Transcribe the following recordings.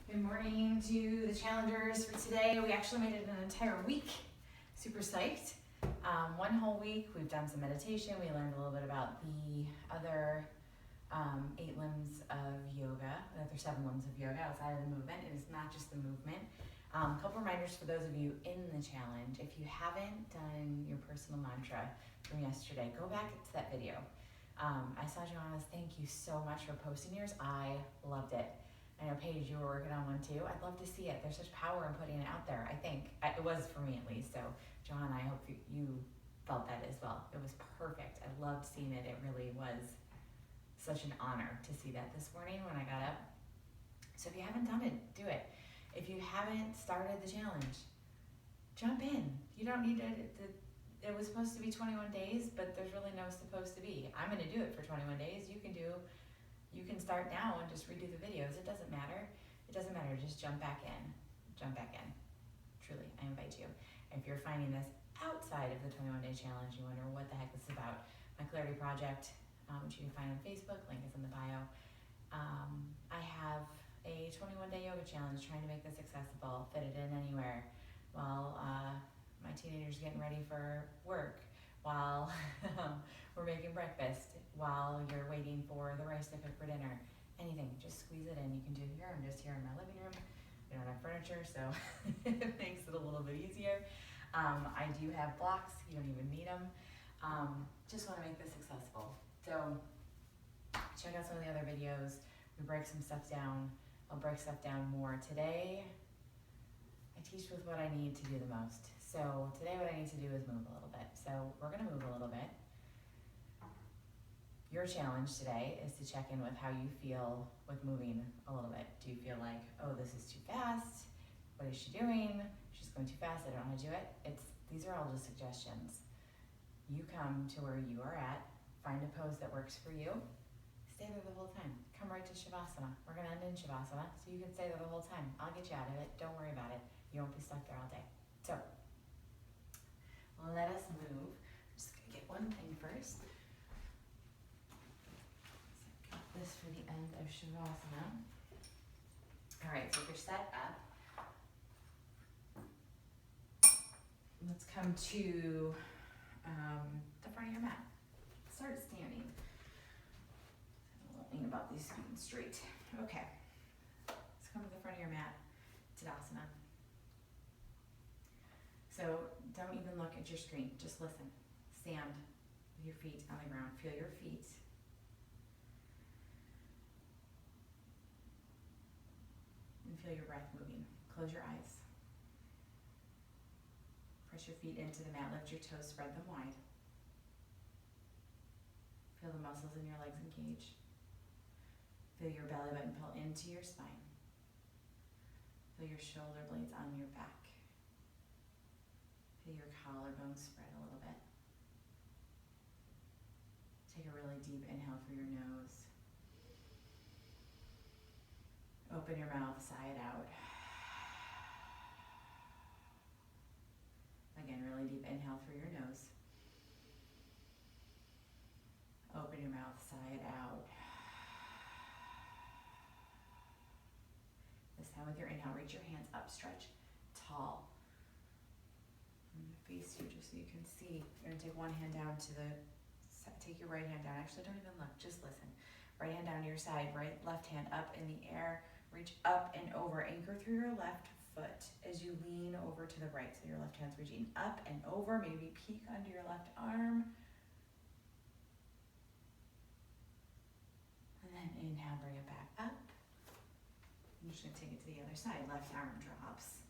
Good morning to the challengers for today. We actually made it an entire week. Super psyched. One whole week. We've done some meditation. We learned a little bit about the other 8 limbs of yoga, the other 7 limbs of yoga outside of the movement. It is not just the movement. A couple reminders for those of you in the challenge. If you haven't done your personal mantra from yesterday, go back to that video. I saw Joanna's. Thank you so much for posting yours. I loved it. I know, Paige, you were working on one too. I'd love to see it. There's such power in putting it out there, I think. It was for me at least. So, John, I hope you felt that as well. It was perfect. I loved seeing it. It really was such an honor to see that this morning when I got up. So if you haven't done it, do it. If you haven't started the challenge, jump in. You don't need it was supposed to be 21 days, but there's really no supposed to be. I'm going to do it for 21 days. You can start now and just redo the videos. It doesn't matter. Just jump back in. Truly, I invite you. If you're finding this outside of the 21-day challenge, you wonder what the heck this is about, my Clarity Project, which you can find on Facebook, link is in the bio. I have a 21-day yoga challenge trying to make this accessible, fit it in anywhere, while my teenager's getting ready for work, while we're making breakfast, while you're waiting for the rice to cook for dinner. Anything, just squeeze it in. You can do it here. I'm just here in my living room. We don't have furniture, so it makes it a little bit easier. I do have blocks. You don't even need them. Just want to make this accessible. So check out some of the other videos. We break some stuff down. I'll break stuff down more. Today, I teach with what I need to do the most. So today what I need to do is move a little bit. So we're going to move a little bit. Your challenge today is to check in with how you feel with moving a little bit. Do you feel like, oh, this is too fast? What is she doing? She's going too fast. I don't know how to do it. These are all just suggestions. You come to where you are at. Find a pose that works for you. Stay there the whole time. Come right to Shavasana. We're going to end in Shavasana, so you can stay there the whole time. I'll get you out of it. Don't worry about it. You won't be stuck there all day. So let us move. I'm just going to get one thing first. This for the end of Shavasana. All right, so if you're set up, let's come to the front of your mat. Start standing. I don't think about these feet straight. Okay, let's come to the front of your mat, Tadasana. So don't even look at your screen, just listen. Stand with your feet on the ground. Feel your feet. And feel your breath moving. Close your eyes. Press your feet into the mat. Lift your toes, spread them wide. Feel the muscles in your legs engage. Feel your belly button pull into your spine. Feel your shoulder blades on your back. Feel your collarbone spread a little bit. Take a really deep inhale through your nose. Open your mouth, sigh it out. Again, really deep inhale through your nose. Open your mouth, sigh it out. This time with your inhale, reach your hands up, stretch tall. I'm going to face you just so you can see. You're going to take one hand down take your right hand down. Actually, don't even look, just listen. Right hand down to your side, left hand up in the air. Reach up and over, anchor through your left foot as you lean over to the right. So your left hand's reaching up and over, maybe peek under your left arm. And then inhale, bring it back up. I'm just gonna take it to the other side. Left arm drops.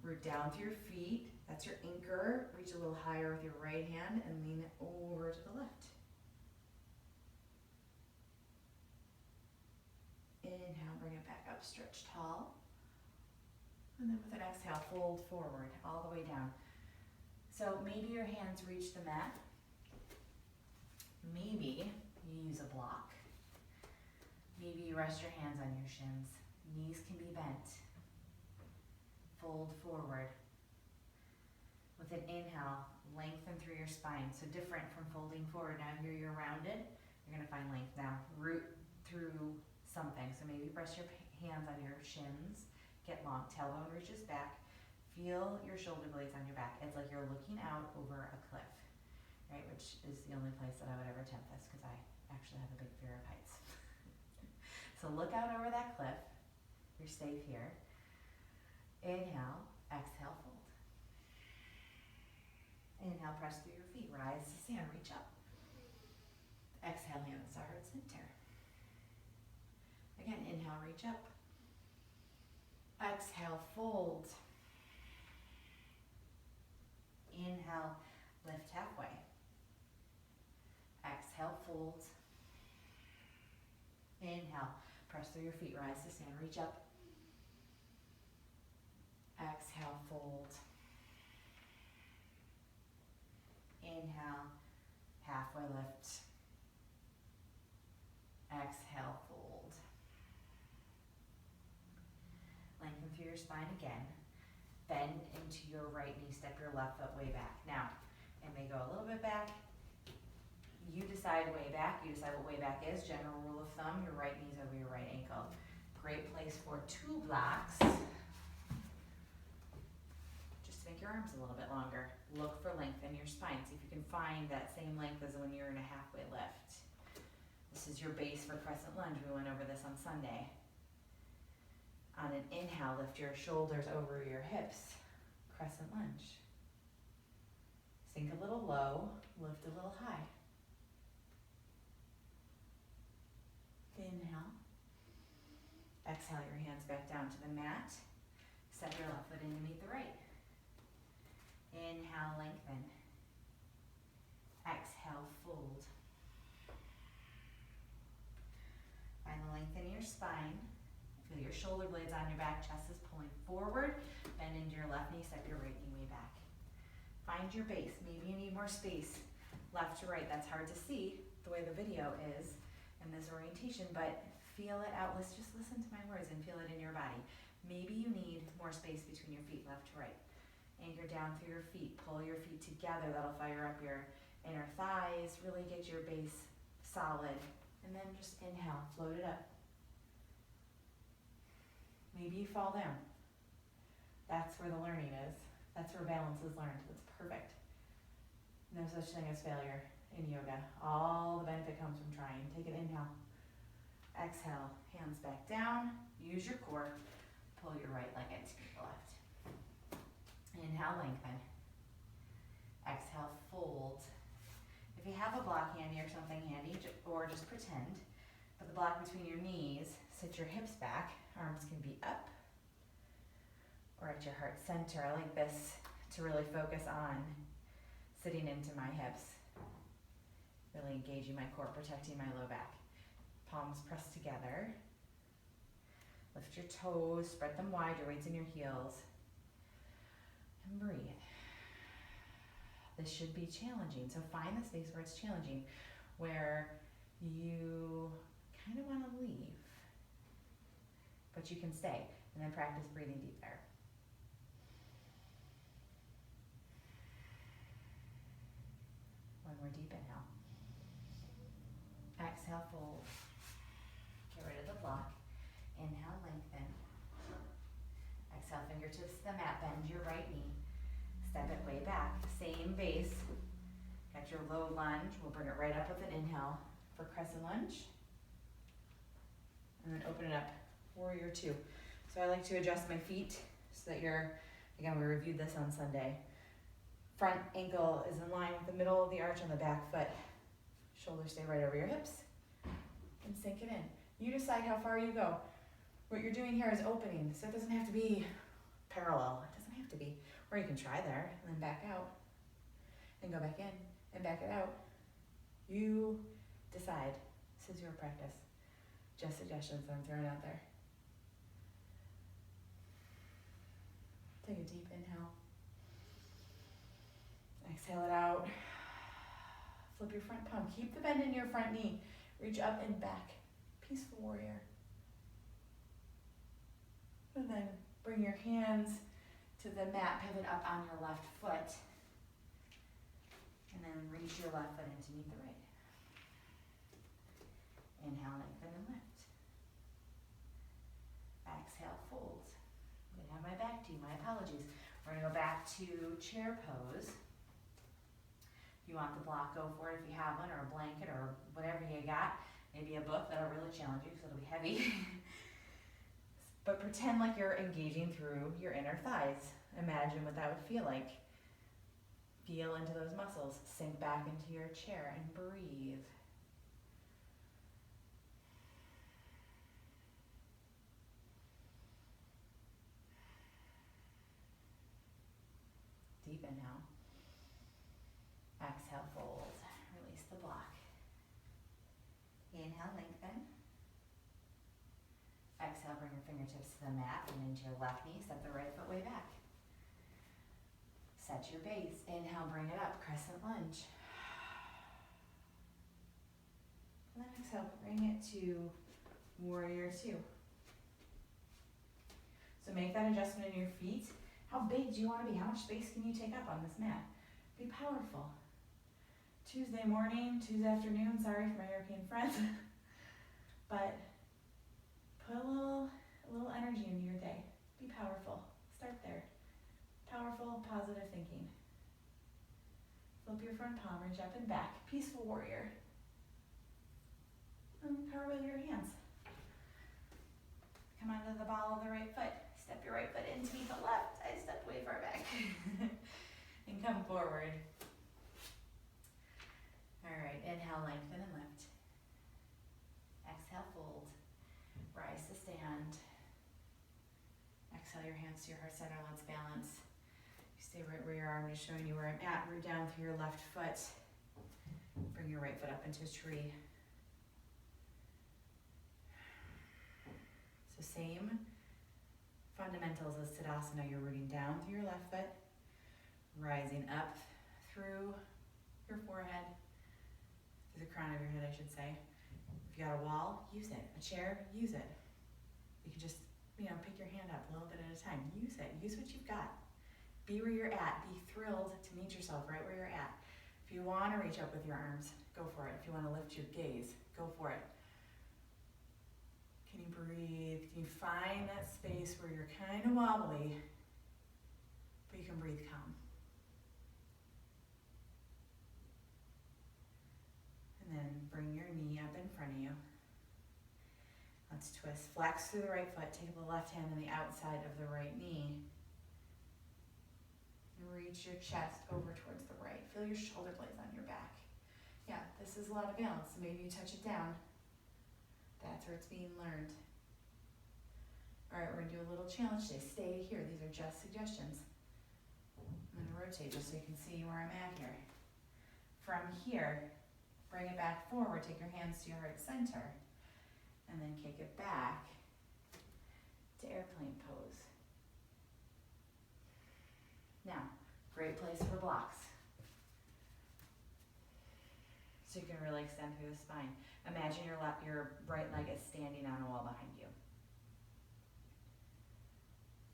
Root down through your feet. That's your anchor. Reach a little higher with your right hand and lean it over to the left. Inhale, bring it back up, stretch tall. And then with an exhale, fold forward, all the way down. So maybe your hands reach the mat. Maybe you use a block. Maybe you rest your hands on your shins. Knees can be bent. Fold forward. With an inhale, lengthen through your spine. So different from folding forward. Now here you're rounded. You're going to find length now. Root through something. So maybe press your hands on your shins, get long, tailbone reaches back, feel your shoulder blades on your back. It's like you're looking out over a cliff, right? Which is the only place that I would ever attempt this because I actually have a big fear of heights. So look out over that cliff. You're safe here. Inhale, exhale, fold. Inhale, press through your feet, rise to stand, reach up. Exhale, hands to heart center. Again, inhale, reach up. Exhale, fold. Inhale, lift halfway. Exhale, fold. Inhale, press through your feet, rise to stand, reach up. Exhale, fold. Inhale, halfway lift. Exhale, fold. Lengthen through your spine again. Bend into your right knee, step your left foot way back. Now, it may go a little bit back. You decide way back, you decide what way back is. General rule of thumb, your right knee's over your right ankle. Great place for 2 blocks. Just to make your arms a little bit longer. Look for length in your spine. See if you can find that same length as when you're in a halfway lift. This is your base for crescent lunge. We went over this on Sunday. On an inhale, lift your shoulders over your hips. Crescent lunge. Sink a little low, lift a little high. Inhale. Exhale your hands back down to the mat. Step your left foot in to meet the right. Inhale, lengthen. Exhale, fold. Find the length in your spine. Feel your shoulder blades on your back, chest is pulling forward. Bend into your left knee, step your right knee way back. Find your base. Maybe you need more space left to right. That's hard to see the way the video is in this orientation, but feel it out. Let's just listen to my words and feel it in your body. Maybe you need more space between your feet, left to right. Anchor down through your feet. Pull your feet together. That'll fire up your inner thighs. Really get your base solid. And then just inhale, float it up. Maybe you fall down. That's where the learning is. That's where balance is learned. That's perfect. No such thing as failure in yoga. All the benefit comes from trying. Take an inhale. Exhale, hands back down. Use your core. Pull your right leg into the left. Inhale, lengthen. Exhale, fold. If you have a block handy or something handy, or just pretend, put the block between your knees, sit your hips back, arms can be up or at your heart center. I like this to really focus on sitting into my hips, really engaging my core, protecting my low back. Palms pressed together. Lift your toes, spread them wide, your weights in your heels, and breathe. This should be challenging, so find the space where it's challenging, where you kind of want to leave, but you can stay, and then practice breathing deep there. One more deep inhale. Exhale, fold. Get rid of the block. Inhale, lengthen. Exhale, fingertips to the mat, bend your right knee. Step it way back, same base. Got your low lunge, we'll bring it right up with an inhale for crescent lunge. And then open it up, warrior 2. So I like to adjust my feet so that again, we reviewed this on Sunday. Front ankle is in line with the middle of the arch on the back foot. Shoulders stay right over your hips. And sink it in. You decide how far you go. What you're doing here is opening, so it doesn't have to be parallel. It doesn't have to be. Or you can try there, and then back out, and go back in, and back it out. You decide. This is your practice. Just suggestions that I'm throwing out there. Take a deep inhale. Exhale it out. Flip your front palm. Keep the bend in your front knee. Reach up and back. Peaceful warrior. And then bring your hands to the mat, pivot up on your left foot. And then reach your left foot in to meet the right. Inhale, lengthen and lift. my back to you, my apologies. We're gonna go back to chair pose. If you want the block, go for it if you have one, or a blanket, or whatever you got. Maybe a book that'll really challenge you because it'll be heavy. But pretend like you're engaging through your inner thighs. Imagine what that would feel like. Feel into those muscles. Sink back into your chair and breathe. Deep inhale. Exhale, fold. Release the block. Inhale, lengthen. Exhale, bring your fingertips to the mat and into your left knee. Step the right foot way back. Set your base. Inhale, bring it up. Crescent lunge. And then exhale, bring it to warrior two. So make that adjustment in your feet. How big do you want to be? How much space can you take up on this mat? Be powerful. Tuesday morning, Tuesday afternoon, sorry for my European friends. But put a little energy into your day. Be powerful. Start there. Powerful, positive thinking. Flip your front palm, reach up and back. Peaceful warrior. And power with your hands. Come onto the ball of the right foot. Step your right foot in to meet the left. I stepped way far back. And come forward. All right, inhale, lengthen and lift. Exhale, fold. Rise to stand. Exhale your hands to your heart center, let's balance. You stay right where you are. I'm just showing you where I'm at. Root down through your left foot. Bring your right foot up into a tree. So same fundamentals as Tadasana. You're rooting down through your left foot, rising up through your forehead, through the crown of your head, I should say. If you got a wall, use it. A chair, use it. You can just, pick your hand up a little bit at a time. Use it. Use what you've got. Be where you're at. Be thrilled to meet yourself right where you're at. If you want to reach up with your arms, go for it. If you want to lift your gaze, go for it. Can you breathe? Can you find that space where you're kind of wobbly, but you can breathe calm? And then bring your knee up in front of you. Let's twist. Flex through the right foot. Take the left hand on the outside of the right knee. And reach your chest over towards the right. Feel your shoulder blades on your back. Yeah, this is a lot of balance. So maybe you touch it down. That's where it's being learned. All right, we're gonna do a little challenge today. Stay here. These are just suggestions. I'm gonna rotate just so you can see where I'm at here. From here, bring it back forward. Take your hands to your heart center. And then kick it back to airplane pose. Now, great place for blocks. So you can really extend through the spine. Imagine your right leg is standing on a wall behind you.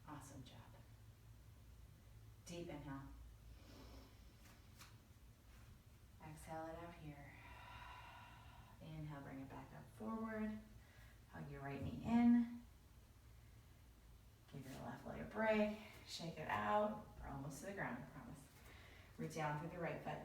Awesome job. Deep inhale. Exhale it out here. Inhale, bring it back up forward. Hug your right knee in. Give your left leg a break. Shake it out. We're almost to the ground, I promise. Root down through the right foot.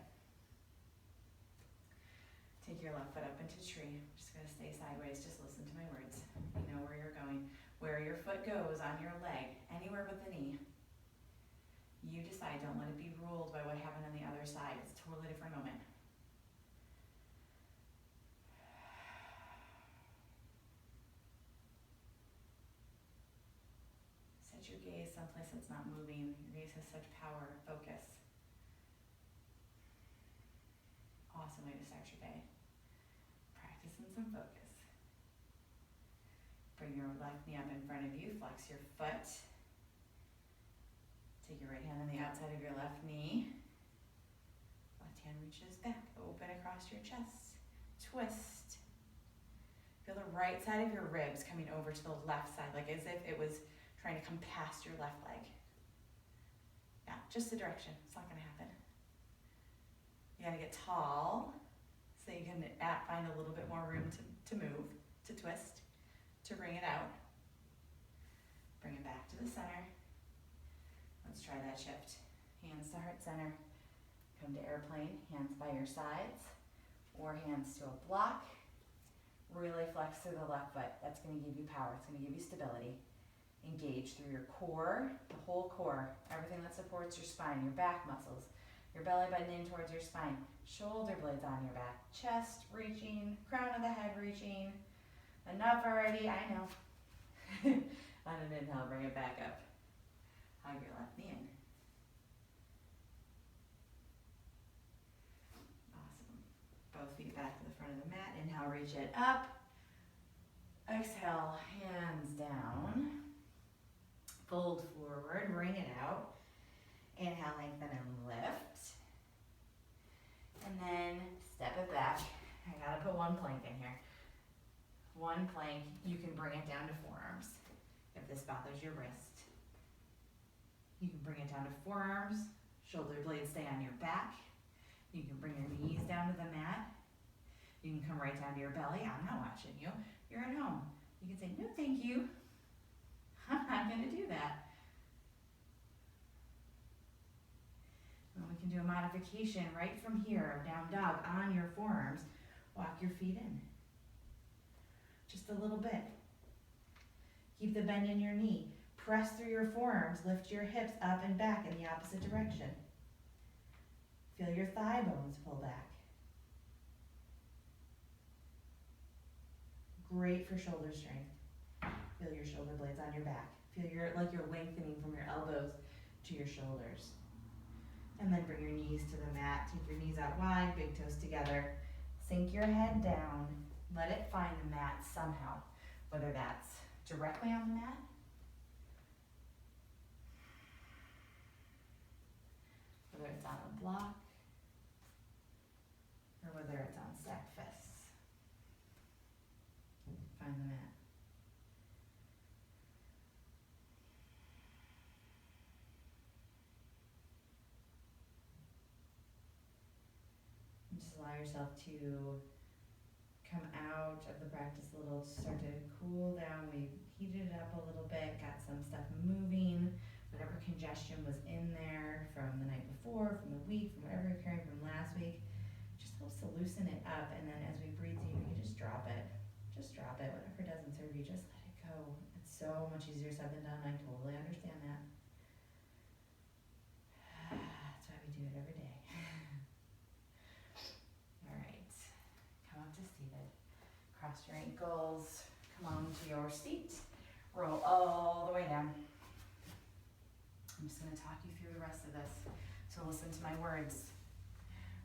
Take your left foot up into a tree. I'm just going to stay sideways. Just listen to my words. You know where you're going. Where your foot goes on your leg, anywhere but the knee. You decide. Don't let it be ruled by what happened on the other side. It's a totally different moment. Set your gaze someplace that's not moving. Your gaze has such power. Focus. Awesome way to start your day. Practicing some focus. Bring your left knee up in front of you. Flex your foot. Take your right hand on the outside of your left knee. Left hand reaches back. Open across your chest. Twist. Feel the right side of your ribs coming over to the left side, like as if it was trying to come past your left leg. Yeah, just the direction. It's not going to happen. You got to get tall so you can find a little bit more room to move, to twist, to bring it out. Bring it back to the center. Let's try that shift. Hands to heart center. Come to airplane, hands by your sides, or hands to a block. Really flex through the left foot. That's going to give you power. It's going to give you stability. Engage through your core, the whole core, everything that supports your spine, your back muscles, your belly button in towards your spine, shoulder blades on your back, chest reaching, crown of the head reaching. Enough already, I know. On an inhale, bring it back up. Hug your left knee in. Awesome. Both feet back to the front of the mat. Inhale, reach it up. Exhale, hands down. Fold forward, wring it out. Inhale, lengthen and lift. And then step it back. I gotta put one plank in here. One plank, you can bring it down to forearms if this bothers your wrist. You can bring it down to forearms, shoulder blades stay on your back. You can bring your knees down to the mat. You can come right down to your belly. I'm not watching you. You're at home. You can say, no, thank you. I'm not going to do that. And we can do a modification right from here, down dog, on your forearms. Walk your feet in. Just a little bit. Keep the bend in your knee. Press through your forearms. Lift your hips up and back in the opposite direction. Feel your thigh bones pull back. Great for shoulder strength. Feel your shoulder blades on your back. Feel like you're lengthening from your elbows to your shoulders. And then bring your knees to the mat. Take your knees out wide, big toes together. Sink your head down. Let it find the mat somehow, whether that's directly on the mat, whether it's on a block, or whether it's on stacked fists. Find the mat. And just allow yourself to come out of the practice a little, start to cool down. We heated it up a little bit, got some stuff moving, whatever congestion was in there from the night before, from the week, from whatever you're carrying from last week, just helps to loosen it up. And then as we breathe deep, we can just drop it. Just drop it. Whatever doesn't serve you, just let it go. It's so much easier said than done. I totally understand that. That's why we do it every day. All right. Come up to seated. Cross your ankles. Come on to your seat. Roll all the way down. I'm just going to talk you through the rest of this. So listen to my words.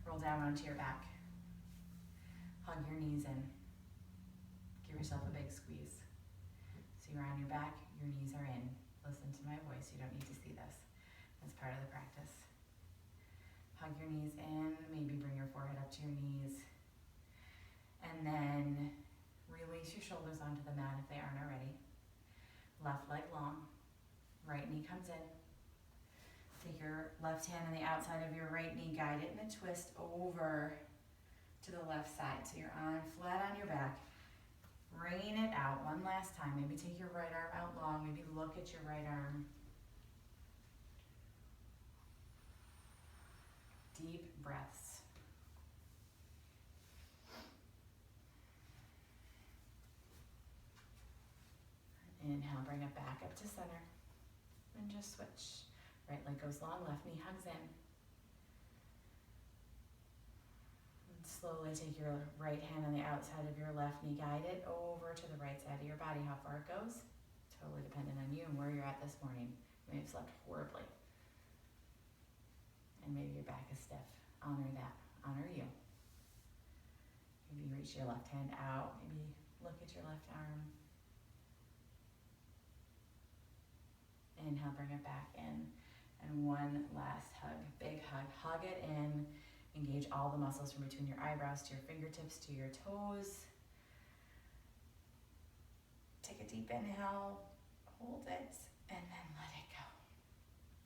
Roll down onto your back. Hug your knees in. Give yourself a big squeeze. So you're on your back, your knees are in. Listen to my voice. You don't need to see this. That's part of the practice. Hug your knees in. Maybe bring your forehead up to your knees. And then release your shoulders onto the mat if they aren't already. Left leg long. Right knee comes in. Take your left hand on the outside of your right knee, guide it in a twist over to the left side. So you're on flat on your back. Wringing it out one last time. Maybe take your right arm out long. Maybe look at your right arm. Deep breaths. Inhale, bring it back up to center. And just switch. Right leg goes long, left knee hugs in. And slowly take your right hand on the outside of your left knee, guide it over to the right side of your body. How far it goes, totally dependent on you and where you're at this morning. You may have slept horribly. And maybe your back is stiff. Honor that. Honor you. Maybe reach your left hand out. Maybe look at your left arm. Inhale, bring it back in. And one last hug, big hug. Hug it in. Engage all the muscles from between your eyebrows to your fingertips to your toes. Take a deep inhale, hold it, and then let it go.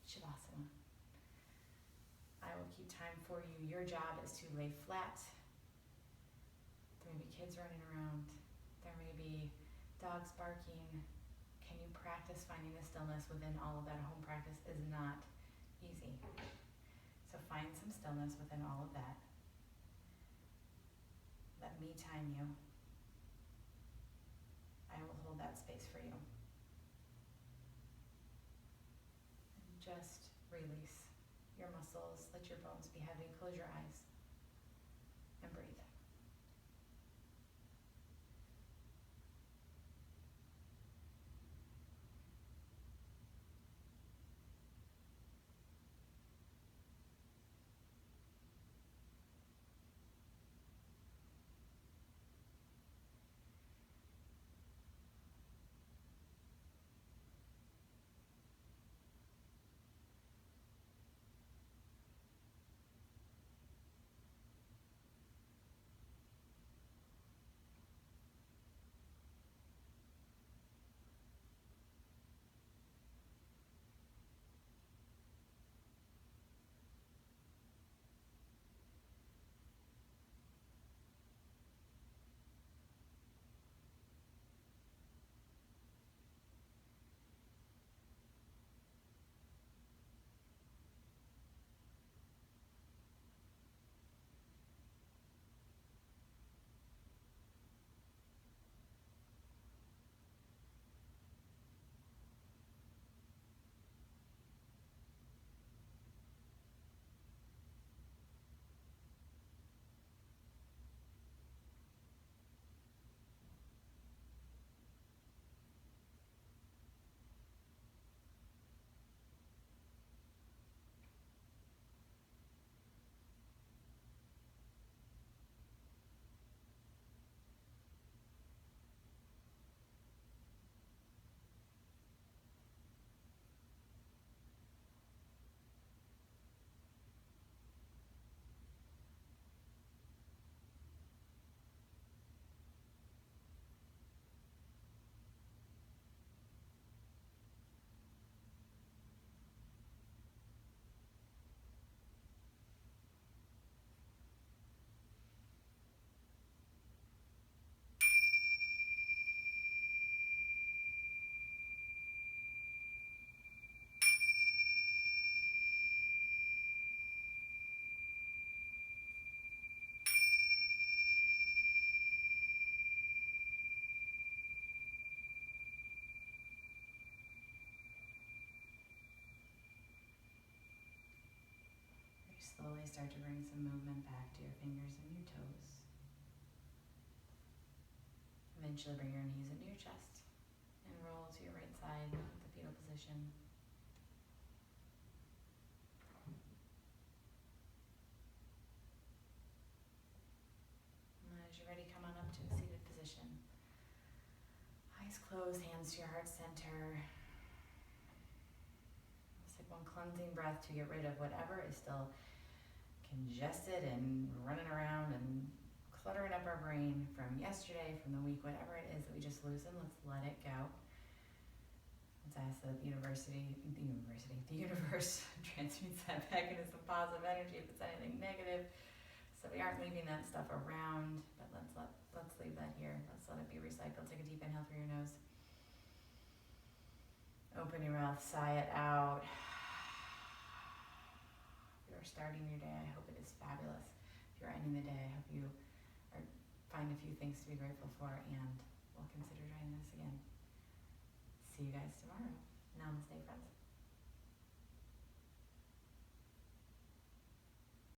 Shavasana. I will keep time for you. Your job is to lay flat. There may be kids running around. There may be dogs barking, can you practice finding the stillness within all of that? Home practice is not easy. So find some stillness within all of that. Let me time you. I will hold that space for you. And just release your muscles. Let your bones be heavy. Close your eyes and breathe. Slowly start to bring some movement back to your fingers and your toes. Eventually bring your knees into your chest and roll to your right side, the fetal position. And as you're ready, come on up to a seated position. Eyes closed, hands to your heart center. It's like one cleansing breath to get rid of whatever is still congested and running around and cluttering up our brain from yesterday, from the week, whatever it is that we just loosen. Let's let it go. Let's ask that the universe transmutes that back into some positive energy if it's anything negative. So we aren't leaving that stuff around, but let's leave that here. Let's let it be recycled. Take a deep inhale through your nose. Open your mouth, sigh it out. If you're starting your day, I hope it is fabulous. If you're ending the day, I hope you find a few things to be grateful for, and we'll consider trying this again. See you guys tomorrow. Namaste, friends.